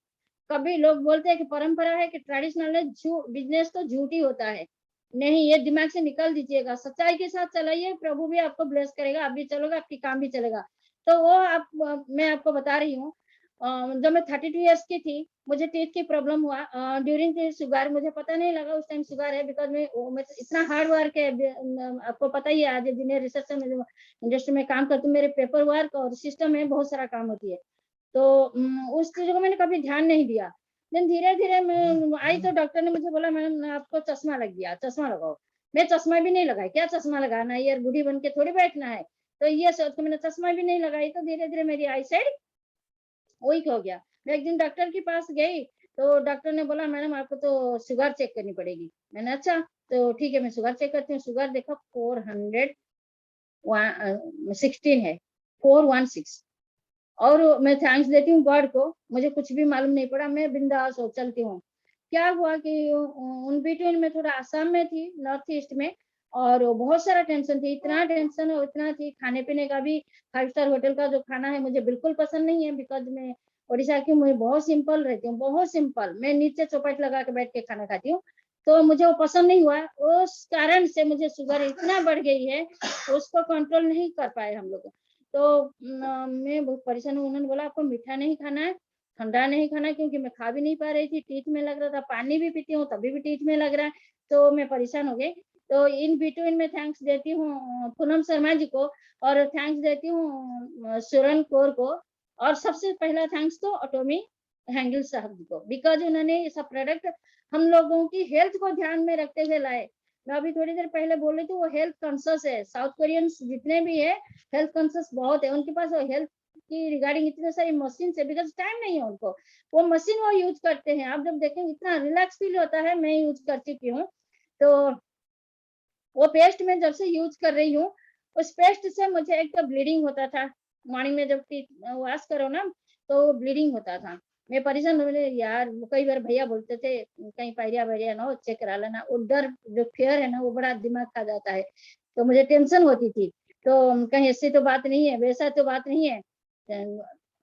कभी लोग बोलते हैं कि परंपरा है, कि ट्रेडिशनल है, बिजनेस तो झूठ ही होता है। नहीं, ये दिमाग से निकाल दीजिएगा, सच्चाई के साथ चलाइए, प्रभु भी आपको ब्लेस करेगा, आप भी चलोगे, आपकी काम भी चलेगा। तो वो आप, मैं आपको बता रही हूँ, जब मैं 32 ईयर्स की थी, मुझे टीथ की प्रॉब्लम हुआ ड्यूरिंग द शुगर, मुझे पता नहीं लगा उस टाइम शुगर है, बिकॉज मैं इतना हार्ड वर्क है, आपको पता ही है, आज इंजीनियर रिसर्च में इंडस्ट्री में काम करती हूँ, मेरे पेपर वर्क और सिस्टम में बहुत सारा काम होती है। तो उस चीजों को मैंने कभी ध्यान नहीं दिया। देन धीरे धीरे मैं आई, तो डॉक्टर ने मुझे बोला, मैडम आपको चश्मा लग गया, चश्मा लगाओ। मैं चश्मा भी नहीं लगाई, क्या चश्मा लगाना है यार, बूढ़ी बन के थोड़ी बैठना है। तो ये सोच के मैंने चश्मा भी नहीं लगाई, तो धीरे धीरे मेरी आई साइड वीक हो गया। मैं एक दिन डॉक्टर के पास गई, तो डॉक्टर ने बोला, मैडम आपको तो शुगर चेक करनी पड़ेगी। मैंने, अच्छा तो ठीक है, मैं शुगर चेक करती हूँ। शुगर देखा 416 है, 416। और मैं थैंक्स देती हूँ गॉड को, मुझे कुछ भी मालूम नहीं पड़ा, मैं बिंदास हो चलती हूँ। क्या हुआ कि उन बिटवीन में थोड़ा आसाम में थी, नॉर्थ ईस्ट में, और बहुत सारा टेंशन थी, इतना टेंशन और इतना थी, खाने पीने का भी 5 स्टार होटल का जो खाना है मुझे बिल्कुल पसंद नहीं है, बिकॉज मैं उड़ीसा की, मैं बहुत सिंपल रहती हूँ, बहुत सिंपल, मैं नीचे चौपाट लगा के बैठ के खाना खाती हूँ। तो मुझे वो पसंद नहीं हुआ, उस कारण से मुझे शुगर इतना बढ़ गई है, उसको कंट्रोल नहीं कर पाए हम लोग। तो मैं बहुत परेशान हूँ। उन्होंने बोला, आपको मीठा नहीं खाना है, ठंडा नहीं खाना, क्योंकि मैं खा भी नहीं पा रही थी, टीथ में लग रहा था, पानी भी पीती हूँ तभी भी टीथ में लग रहा है। तो मैं परेशान हो गई। तो इन बिटवीन में थैंक्स देती हूँ पूनम शर्मा जी को, और थैंक्स देती हूँ सुरन कौर को, और सबसे पहला थैंक्स तो ऑटोमी हैंगल साहब जी को, बिकॉज उन्होंने ये सब प्रोडक्ट हम लोगों की हेल्थ को ध्यान में रखते हुए लाए। मैं अभी थोड़ी देर पहले बोल रही थी, वो हेल्थ कॉन्शियस है, साउथ कोरियंस जितने भी है हेल्थ कॉन्शियस बहुत है, उनके पास वो हेल्थ की रिगार्डिंग इतने सारी मशीन है, बिकॉज टाइम नहीं है उनको, वो मशीन वो यूज करते हैं। आप जब देखेंगे इतना रिलैक्स फील होता है, मैं यूज कर चुकी हूँ। तो वो पेस्ट में जब से यूज कर रही हूँ, उस पेस्ट से मुझे एक तो ब्लीडिंग होता था, मॉर्निंग में जब वॉश करो ना, तो ब्लीडिंग होता था। मैं परेशान हो गई यार, कई बार भैया बोलते थे कहीं पायरिया वायरिया ना हो, चेक करा लेना, वो डर जो फेयर है ना, वो बड़ा दिमाग खा जाता है, तो मुझे टेंशन होती थी। तो कहीं ऐसी तो बात नहीं है, वैसा तो बात नहीं है,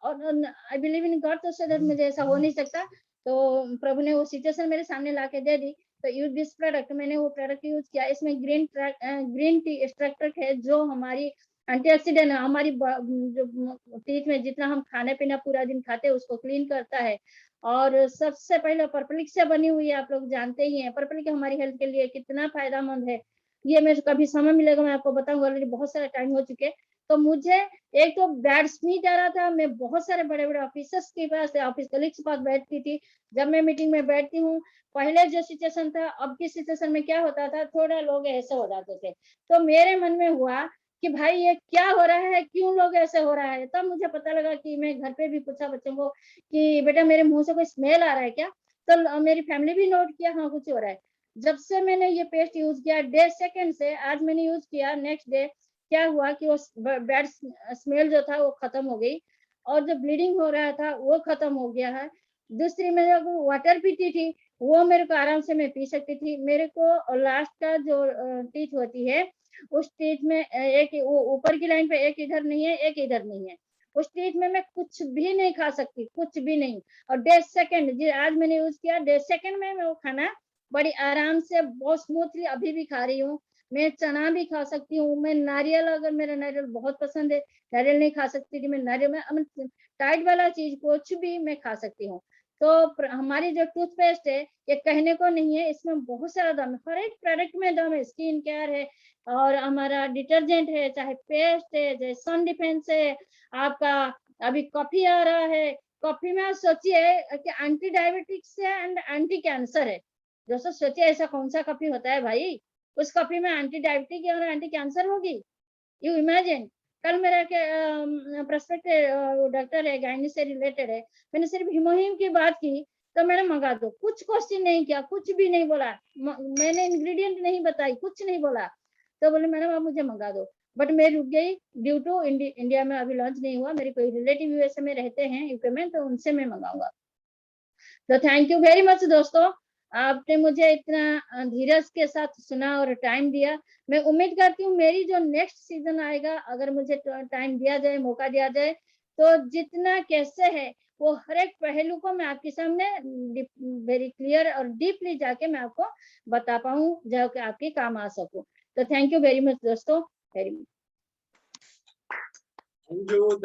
और आई बिलीव इन गॉड, तो शायद मुझे ऐसा हो नहीं सकता। तो प्रभु ने वो सिचुएशन मेरे सामने ला के दे दी, तो यूज दिस प्रोडक्ट, मैंने वो प्रोडक्ट यूज किया। इसमें ग्रीन टी एक्सट्रैक्ट है, जो हमारी एंटीऑक्सीडेंट है, हमारी जो टीथ में जितना हम खाने पीना पूरा दिन खाते हैं उसको क्लीन करता है। और सबसे पहले पर्पलिक से बनी हुई है, आप लोग जानते ही हैं पर्पलिक हमारी हेल्थ के लिए कितना फायदेमंद है। ये मैं कभी समय मिलेगा मैं आपको बताऊंगा, ऑलरेडी बहुत सारा टाइम हो चुके। तो मुझे एक तो बैड स्मेल आ रहा था। मैं बहुत सारे बड़े-बड़े ऑफिसर्स के पास, ऑफिस कलीग्स के पास बैठती थी। जब मैं मीटिंग में बैठती हूँ, पहले जो सिचुएशन था, अब की सिचुएशन में क्या होता था, थोड़ा लोग ऐसे हो जाते थे। तो मेरे मन में हुआ कि भाई ये क्या हो रहा है? क्यों लोग ऐसे हो रहा है? तब मुझे पता लगा कि मैं घर पे भी पूछा बच्चों को कि बेटा मेरे मुँह से कोई स्मेल आ रहा है क्या? तो मेरी फैमिली भी नोट किया, हाँ, कुछ हो रहा है। जब से मैंने ये पेस्ट यूज़ किया, डेढ़ सेकंड से आज मैंने यूज़ किया, नेक्स्ट डे क्या हुआ कि वो बैड स्मेल जो था वो खत्म हो गई और जो ब्लीडिंग हो रहा था वो खत्म हो गया है। दूसरी मैं जब वाटर पीती थी वो मेरे को आराम से मैं पी सकती थी। मेरे को लास्ट का जो टीथ होती है उस टीथ में एक ऊपर की लाइन पे एक इधर नहीं है, एक इधर नहीं है। उस टीथ में मैं कुछ भी नहीं खा सकती, कुछ भी नहीं। और डेढ़ सेकंड जी आज मैंने यूज किया, डेढ़ सेकंड में मैं वो खाना बड़ी आराम से बहुत स्मूथली अभी भी खा रही हूँ। मैं चना भी खा सकती हूँ। मैं नारियल, अगर मेरा नारियल बहुत पसंद है, नारियल नहीं खा सकती थी मैं, नारियल में टाइट वाला चीज कुछ भी मैं खा सकती हूँ। तो हमारी जो टूथपेस्ट है ये कहने को नहीं है, इसमें बहुत सारा दम है, हर एक प्रोडक्ट में दम है। स्किन केयर है और हमारा डिटर्जेंट है, चाहे पेस्ट है, चाहे सन डिफेंस है आपका। अभी कॉफी आ रहा है, कॉफी में आप सोचिए कि एंटी डायबिटिक्स है एंड एंटी कैंसर है। दोस्तों सोचिए ऐसा कौन सा कॉफी होता है भाई, उस कॉफी में एंटी डायबिटिक और एंटी कैंसर होगी। You imagine. कल मेरा प्रोस्पेक्टिव डॉक्टर है, गायनी से रिलेटेड है, मैंने सिर्फ हिमोहिम की बात की तो मैंने मंगा दो, कुछ क्वेश्चन नहीं किया, कुछ भी नहीं बोला, मैंने इंग्रेडिएंट नहीं बताई, कुछ नहीं बोला। तो बोले मैडम आप मुझे मंगा दो, बट मैं रुक गई ड्यू टू इंडिया में अभी लॉन्च नहीं हुआ। मेरे कोई रिलेटिव यूएसए में रहते हैं, यूके में, तो उनसे मैं मंगाऊंगा। तो थैंक यू वेरी मच दोस्तों, आपने मुझे इतना धीरज के साथ सुना और टाइम दिया। मैं उम्मीद करती हूँ मेरी जो नेक्स्ट सीजन आएगा, अगर मुझे टाइम दिया जाए, मौका दिया जाए, तो जितना कैसे है वो हर एक पहलू को मैं आपके सामने वेरी क्लियर और डीपली जाके मैं आपको बता पाऊँ, जो कि आपके काम आ सकूं। तो थैंक यू वेरी मच दोस्तों, very much.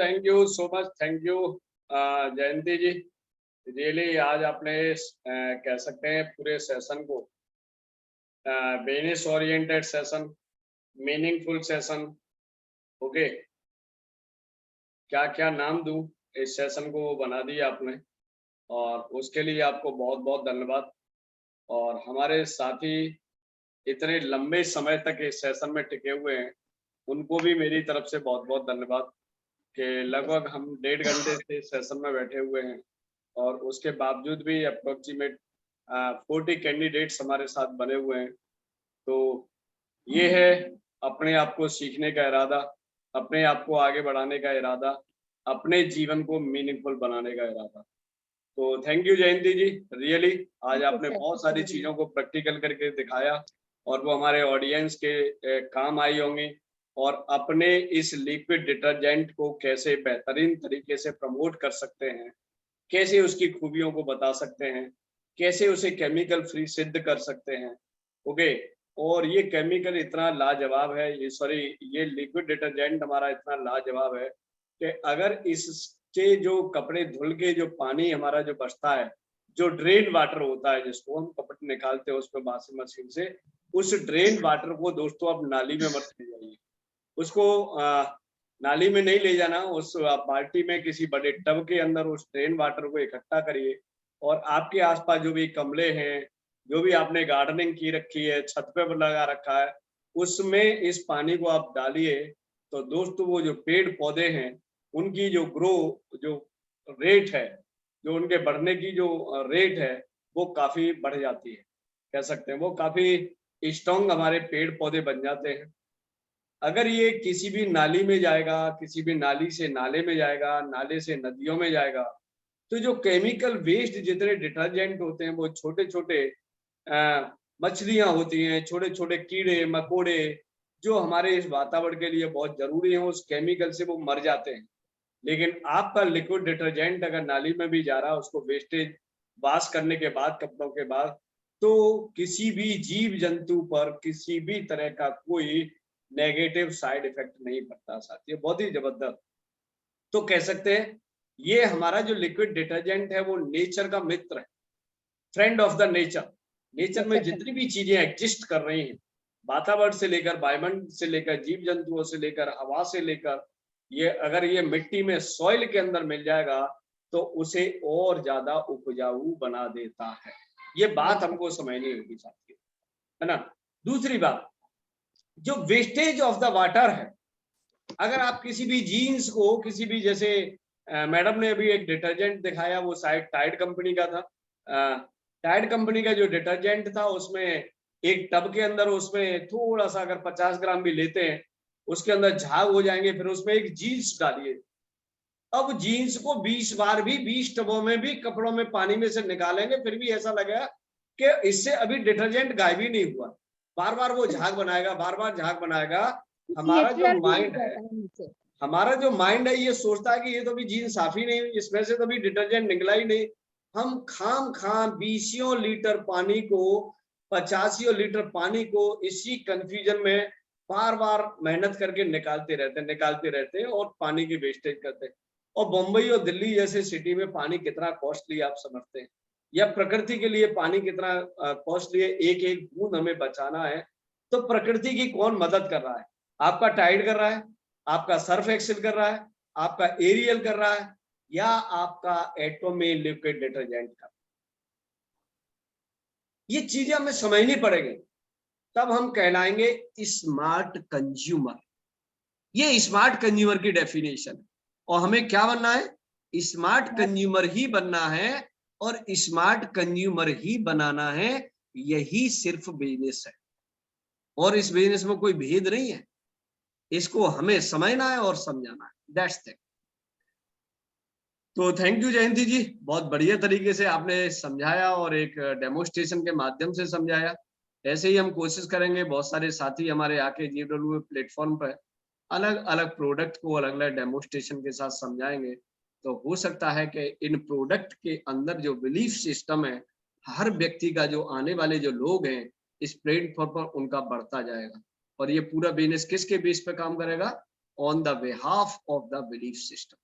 Thank you so much, thank you Jayanti ji. Really आज आपने कह सकते हैं पूरे सेशन को business oriented session, meaningful session, okay, क्या क्या नाम दूं, इस सेशन को बना दिया आपने और उसके लिए आपको बहुत बहुत धन्यवाद। और हमारे साथी इतने लंबे समय तक इस सेशन में टिके हुए हैं, उनको भी मेरी तरफ से बहुत बहुत धन्यवाद कि लगभग हम 1.5 घंटे से सेशन में बैठे हुए हैं और उसके बावजूद भी अप्रोक्सीमेट 40 कैंडिडेट्स हमारे साथ बने हुए हैं। तो ये है अपने आप को सीखने का इरादा, अपने आप को आगे बढ़ाने का इरादा, अपने जीवन को मीनिंगफुल बनाने का इरादा। तो thank you Jayanti ji, really आज आपने बहुत सारी चीज़ों को प्रैक्टिकल करके दिखाया और वो हमारे ऑडियंस के काम आई होंगी। और अपने इस लिक्विड डिटर्जेंट को कैसे बेहतरीन तरीके से प्रमोट कर सकते हैं, कैसे उसकी खूबियों को बता सकते हैं, कैसे उसे केमिकल फ्री सिद्ध कर सकते हैं, ओके। और ये केमिकल इतना लाजवाब है, ये लिक्विड डिटर्जेंट हमारा इतना लाजवाब है कि अगर इसके जो कपड़े धुल के जो पानी हमारा जो बचता है, जो ड्रेन वाटर होता है जिसको हम कपड़े निकालते हैं उस पर वॉशिंग मशीन से, उस ड्रेन वाटर को दोस्तों आप नाली में मत ले जाइए, उसको नाली में नहीं ले जाना, उस बाल्टी में किसी बड़े टब के अंदर उस ड्रेन वाटर को इकट्ठा करिए। और आपके आसपास जो भी गमले हैं, जो भी आपने गार्डनिंग की रखी है, छत पे लगा रखा है, उसमें इस पानी को आप डालिए। तो दोस्तों वो जो पेड़ पौधे हैं उनकी जो जो रेट है, जो उनके बढ़ने की जो रेट है, वो काफी बढ़ जाती है, कह सकते हैं वो काफी स्ट्रॉन्ग हमारे पेड़ पौधे बन जाते हैं। अगर ये किसी भी नाली में जाएगा, किसी भी नाली से नाले में जाएगा, नाले से नदियों में जाएगा, तो जो केमिकल वेस्ट जितने डिटर्जेंट होते हैं वो छोटे-छोटे मछलियां होती हैं, छोटे-छोटे कीड़े मकोड़े जो हमारे इस वातावरण के लिए बहुत जरूरी हैं, उस केमिकल से वो मर जाते हैं। लेकिन आपका लिक्विड डिटर्जेंट अगर नाली में भी जा रहा है, उसको वेस्टेज वॉश करने के बाद, कपड़ों के बाद, तो किसी भी जीव जंतु पर किसी भी तरह का कोई नेगेटिव साइड इफेक्ट नहीं पड़ता साथियों, बहुत ही जबरदस्त। तो कह सकते हैं ये हमारा जो लिक्विड डिटर्जेंट है वो नेचर का मित्र है, friend of the nature. Nature में जितनी भी चीजें एग्जिस्ट कर रही हैं, वातावरण से लेकर, वायुमंडल से लेकर, जीव जंतुओं से लेकर, हवा से लेकर, ये अगर ये मिट्टी में सॉइल के अंदर मिल जाएगा तो उसे और ज्यादा उपजाऊ बना देता है। ये बात हमको समझनी होगी साथियों, है ना। दूसरी बात, जो वेस्टेज ऑफ द वाटर है, अगर आप किसी भी जीन्स को, किसी भी, जैसे मैडम ने अभी एक डिटर्जेंट दिखाया, वो शायद टाइड कंपनी का था। टाइड कंपनी का जो डिटर्जेंट था, उसमें एक टब के अंदर, उसमें थोड़ा सा अगर 50 ग्राम भी लेते हैं, उसके अंदर झाग हो जाएंगे, फिर उसमें एक जीन्स डालिए। अब जीन्स को 20 बार भी, 20 टबों में भी कपड़ों में पानी में से निकालेंगे, फिर भी ऐसा लगेगा कि इससे अभी डिटर्जेंट गायब ही नहीं हुआ। बार बार वो झाग बनाएगा, बार बार झाग बनाएगा। हमारा जो माइंड है, हमारा जो माइंड है, ये सोचता है कि ये तो भी जीन्स साफ ही नहीं हुई, इसमें से तो भी डिटर्जेंट निकला ही नहीं। हम खाम खाम 20 लीटर पानी को, 85 लीटर पानी को इसी कंफ्यूजन में बार बार मेहनत करके निकालते रहते हैं और पानी की वेस्टेज करते हैं। और मुंबई और दिल्ली जैसे सिटी में पानी कितना कॉस्टली आप समझते हैं, या प्रकृति के लिए पानी कितना कॉस्टली है। एक एक बूंद हमें बचाना है, तो प्रकृति की कौन मदद कर रहा है? आपका टाइड कर रहा है, आपका सर्फ एक्सेल कर रहा है, आपका एरियल कर रहा है, या आपका एटोमी लिक्विड डिटर्जेंट कर। ये चीजें हमें समझनी पड़ेगी, तब हम कहलाएंगे स्मार्ट कंज्यूमर। ये स्मार्ट कंज्यूमर की डेफिनेशन है। और हमें क्या बनना है? स्मार्ट कंज्यूमर ही बनना है, और स्मार्ट कंज्यूमर ही बनाना है। यही सिर्फ बिजनेस है, और इस बिजनेस में कोई भेद नहीं है। इसको हमें समझना है और समझाना है। That's it. तो थैंक यू जयंती जी, बहुत बढ़िया तरीके से आपने समझाया और एक डेमोस्ट्रेशन के माध्यम से समझाया। ऐसे ही हम कोशिश करेंगे, बहुत सारे साथी हमारे आके GW प्लेटफॉर्म पर अलग अलग प्रोडक्ट को अलग अलग डेमोस्ट्रेशन के साथ समझाएंगे। तो हो सकता है कि इन प्रोडक्ट के अंदर जो बिलीफ सिस्टम है, हर व्यक्ति का, जो आने वाले जो लोग हैं इस प्लेटफॉर्म पर, उनका बढ़ता जाएगा। और ये पूरा बिजनेस किसके बेस पे काम करेगा? On the behalf of the belief system.